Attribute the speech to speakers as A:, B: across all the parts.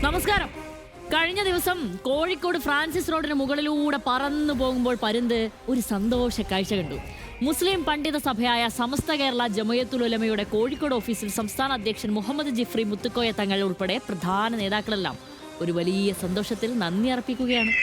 A: നമസ്കാരം. കഴിഞ്ഞ ദിവസം കോഴിക്കോട് ഫ്രാൻസിസ് റോഡിന് മുകളിലൂടെ പറന്നു പോകുമ്പോൾ പരുന്ത് ഒരു സന്തോഷ കാഴ്ച കണ്ടു. മുസ്ലിം പണ്ഡിത സഭയായ സമസ്ത കേരള ജമയത്തുൽ ഉലമയുടെ കോഴിക്കോട് ഓഫീസിൽ സംസ്ഥാന അധ്യക്ഷൻ മുഹമ്മദ് ജിഫ്രി മുത്തുക്കോയ തങ്ങൾ ഉൾപ്പെടെ പ്രധാന നേതാക്കളെല്ലാം ഒരു വലിയ സന്തോഷത്തിൽ നന്ദി അർപ്പിക്കുകയാണ്.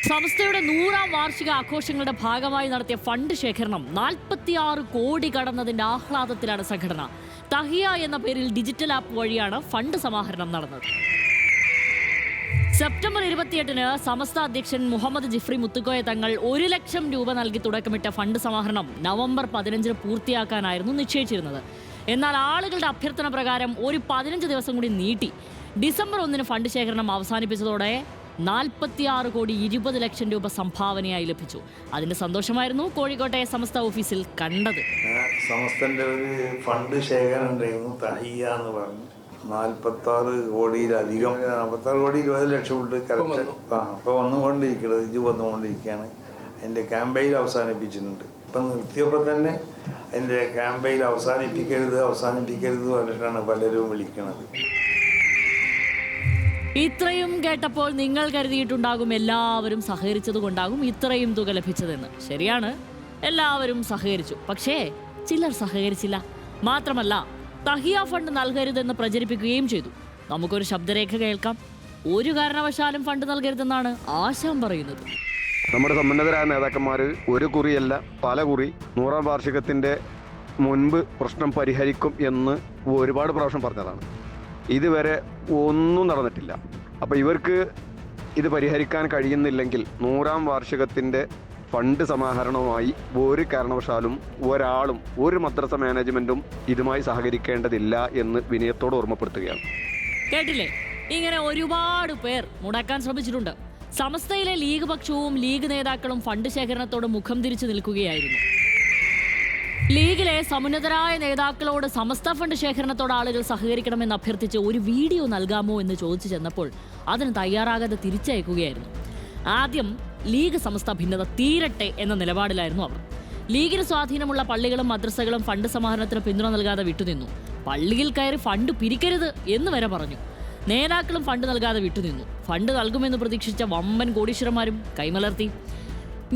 A: സംസ്ഥയുടെ 100ാം വാർഷിക ആഘോഷങ്ങളുടെ ഭാഗമായി നടത്തിയ ഫണ്ട് ശേഖരണം 46 കോടി കടന്നതിന്റെ ആഹ്ലാദത്തിലാണ് സംഘടന. തഹിയ എന്ന പേരിൽ ഡിജിറ്റൽ ആപ്പ് വഴിയാണ് ഫണ്ട് സമാഹരണം നടന്നത്. സെപ്റ്റംബർ 28-ന് സമസ്ത അധ്യക്ഷൻ മുഹമ്മദ് ജിഫ്രി മുത്തുക്കോയ തങ്ങൾ 1 ലക്ഷം രൂപ നൽകി തുടക്കമിട്ട ഫണ്ട് സമാഹരണം നവംബർ 15-ന് പൂർത്തിയാക്കാനായിരുന്നു നിശ്ചയിച്ചിരുന്നത്. എന്നാൽ ആളുകളുടെ അഭ്യർത്ഥന പ്രകാരം ഒരു 15 ദിവസം കൂടി നീട്ടി. ഡിസംബർ 1-ന് ഫണ്ട് ശേഖരണം അവസാനിപ്പിച്ചതോടെ 46 കോടി 20 ലക്ഷം രൂപ സംഭാവനയായി ലഭിച്ചു. അതിന്റെ സന്തോഷമായിരുന്നു കോഴിക്കോട്ടെ സമസ്ത ഓഫീസിൽ കണ്ടത്.
B: സമസ്തന്റെ ഒരു ഫണ്ട് ശേഖരണം ഉണ്ടായിരുന്നു, തഹിയ എന്ന് പറഞ്ഞു. 46 കോടിയിലധികം, 46 കോടി 20 ലക്ഷം ഉണ്ട് കറക്റ്റ്. അപ്പോൾ വന്നുകൊണ്ടിരിക്കുന്നത്, ഇത് വന്നുകൊണ്ടിരിക്കുകയാണ്. അതിൻ്റെ ക്യാമ്പയിൻ അവസാനിപ്പിച്ചിട്ടുണ്ട്. ഇപ്പം നിർത്തിയപ്പോൾ തന്നെ അതിൻ്റെ ക്യാമ്പയിൻ അവസാനിപ്പിക്കരുത് പറഞ്ഞിട്ടാണ് പലരും വിളിക്കുന്നത്.
A: ഇത്രയും കേട്ടപ്പോൾ നിങ്ങൾ കരുതിയിട്ടുണ്ടാകും എല്ലാവരും സഹകരിച്ചത് കൊണ്ടാകും ഇത്രയും തുക ലഭിച്ചതെന്ന്. ശരിയാണ്, എല്ലാവരും സഹകരിച്ചു. പക്ഷേ ചിലർ സഹകരിച്ചില്ല. മാത്രമല്ല, തഹിയ ഫണ്ട് നൽകരുതെന്ന് പ്രചരിപ്പിക്കുകയും ചെയ്തു. നമുക്കൊരു ശബ്ദരേഖ കേൾക്കാം. ഒരു കാരണവശാലും ഫണ്ട് നൽകരുതെന്നാണ് ആശാൻ പറയുന്നത്.
C: നമ്മുടെ സമ്പന്നതരായ നേതാക്കന്മാർ ഒരു കുറിയല്ല പല കുറി 100ാം വാർഷികത്തിൻ്റെ മുൻപ് പ്രശ്നം പരിഹരിക്കും എന്ന് ഒരുപാട് പ്രാവശ്യം പറഞ്ഞതാണ്. ഇതുവരെ ഒന്നും നടന്നിട്ടില്ല. അപ്പോൾ ഇവർക്ക് ഇത് പരിഹരിക്കാൻ കഴിയുന്നില്ലെങ്കിൽ 100ാം വാർഷികത്തിൻ്റെ ഫണ്ട് സമാഹരണവുമായി ഒരു കാരണവശാലും ഒരാളും ഒരു മദ്രസ മാനേജ്മെൻറ്റും ഇതുമായി സഹകരിക്കേണ്ടതില്ല എന്ന് വിനയത്തോട് ഓർമ്മപ്പെടുത്തുകയാണ്.
A: കേട്ടില്ലേ, ഇങ്ങനെ ഒരുപാട് പേർ മുടക്കാൻ ശ്രമിച്ചിട്ടുണ്ട്. സമസ്തയിലെ ലീഗ് പക്ഷവും ലീഗ് നേതാക്കളും ഫണ്ട് ശേഖരണത്തോട് മുഖം തിരിച്ചു നിൽക്കുകയായിരുന്നു. ലീഗിലെ സമുന്നതരായ നേതാക്കളോട് സമസ്ത ഫണ്ട് ശേഖരണത്തോട് ആളുകൾ സഹകരിക്കണമെന്ന് അഭ്യർത്ഥിച്ച് ഒരു വീഡിയോ നൽകാമോ എന്ന് ചോദിച്ചു ചെന്നപ്പോൾ അതിന് തയ്യാറാകാതെ തിരിച്ചയക്കുകയായിരുന്നു. ആദ്യം ലീഗ് സമസ്ത ഭിന്നത തീരട്ടെ എന്ന നിലപാടിലായിരുന്നു അവർ. ലീഗിന് സ്വാധീനമുള്ള പള്ളികളും മദ്രസകളും ഫണ്ട് സമാഹരണത്തിന് പിന്തുണ നൽകാതെ വിട്ടുനിന്നു. പള്ളിയിൽ കയറി ഫണ്ട് പിരിക്കരുത് എന്ന് വരെ പറഞ്ഞു. നേതാക്കളും ഫണ്ട് നൽകാതെ വിട്ടുനിന്നു. ഫണ്ട് നൽകുമെന്ന് പ്രതീക്ഷിച്ച വമ്പൻ കോടീശ്വരന്മാരും കൈമലർത്തി.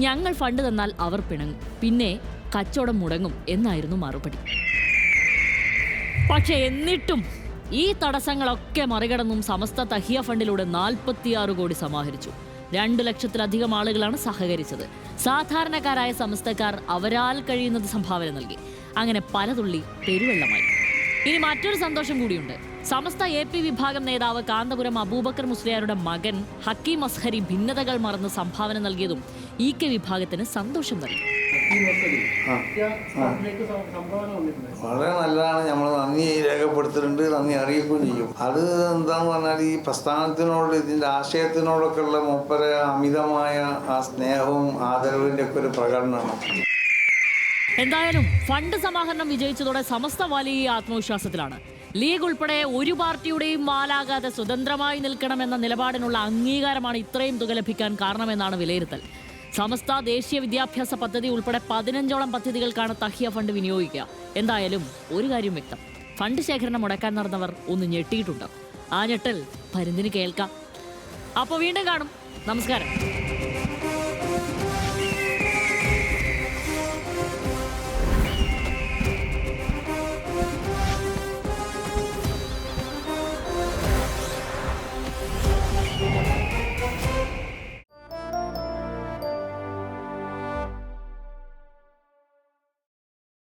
A: ഞങ്ങൾ ഫണ്ട് തന്നാൽ അവർ പിണങ്ങും, പിന്നെ കച്ചവടം മുടങ്ങും എന്നായിരുന്നു മറുപടി. പക്ഷെ എന്നിട്ടും ഈ തടസ്സങ്ങളൊക്കെ മറികടന്നും സമസ്ത തഹിയ ഫണ്ടിലൂടെ 46 കോടി സമാഹരിച്ചു. 2 ലക്ഷത്തിലധികം ആളുകളാണ് സഹകരിച്ചത്. സാധാരണക്കാരായ സമസ്തക്കാർ അവരാൽ കഴിയുന്നത് സംഭാവന നൽകി. അങ്ങനെ പലതുള്ളി പെരുവെള്ളമായി. ഇനി മറ്റൊരു സന്തോഷം കൂടിയുണ്ട്. സമസ്ത AP വിഭാഗം നേതാവ് കാന്തപുരം അബൂബക്കർ മുസ്ലിയാരുടെ മകൻ ഹക്കീം അസ്ഹരി ഭിന്നതകൾ മറന്ന് സംഭാവന നൽകിയതും EK വിഭാഗത്തിന് സന്തോഷം നൽകി.
B: വളരെ നല്ലതാണ്. നമ്മൾ നന്ദി രേഖപ്പെടുത്തിയിട്ടുണ്ട്, നന്ദി അറിയിക്കുകയും ചെയ്യും. അത് എന്താന്ന് പറഞ്ഞാൽ ഈ പ്രസ്ഥാനത്തിനോട്, ഇതിൻ്റെ ആശയത്തിനോടൊക്കെ ഉള്ള മൂപ്പര അമിതമായ ആ സ്നേഹവും ആദരവിൻ്റെ ഒക്കെ ഒരു പ്രകടനമാണ്.
A: എന്തായാലും ഫണ്ട് സമാഹരണം വിജയിച്ചതോടെ സമസ്ത വലിയ ആത്മവിശ്വാസത്തിലാണ്. ലീഗ് ഉൾപ്പെടെ ഒരു പാർട്ടിയുടെയും വാലാകാതെ സ്വതന്ത്രമായി നിൽക്കണമെന്ന നിലപാടിനുള്ള അംഗീകാരമാണ് ഇത്രയും തുക ലഭിക്കാൻ കാരണമെന്നാണ് വിലയിരുത്തൽ. സമസ്ത ദേശീയ വിദ്യാഭ്യാസ പദ്ധതി ഉൾപ്പെടെ 15ഓളം പദ്ധതികൾക്കാണ് തഹിയ ഫണ്ട് വിനിയോഗിക്കുക. എന്തായാലും ഒരു കാര്യം വ്യക്തം, ഫണ്ട് ശേഖരണം മുടക്കാൻ നടന്നവർ ഒന്ന് ഞെട്ടിയിട്ടുണ്ട്. ആ ഞെട്ടൽ പരുന്തിന് കേൾക്കാം. അപ്പോൾ വീണ്ടും കാണും. നമസ്കാരം.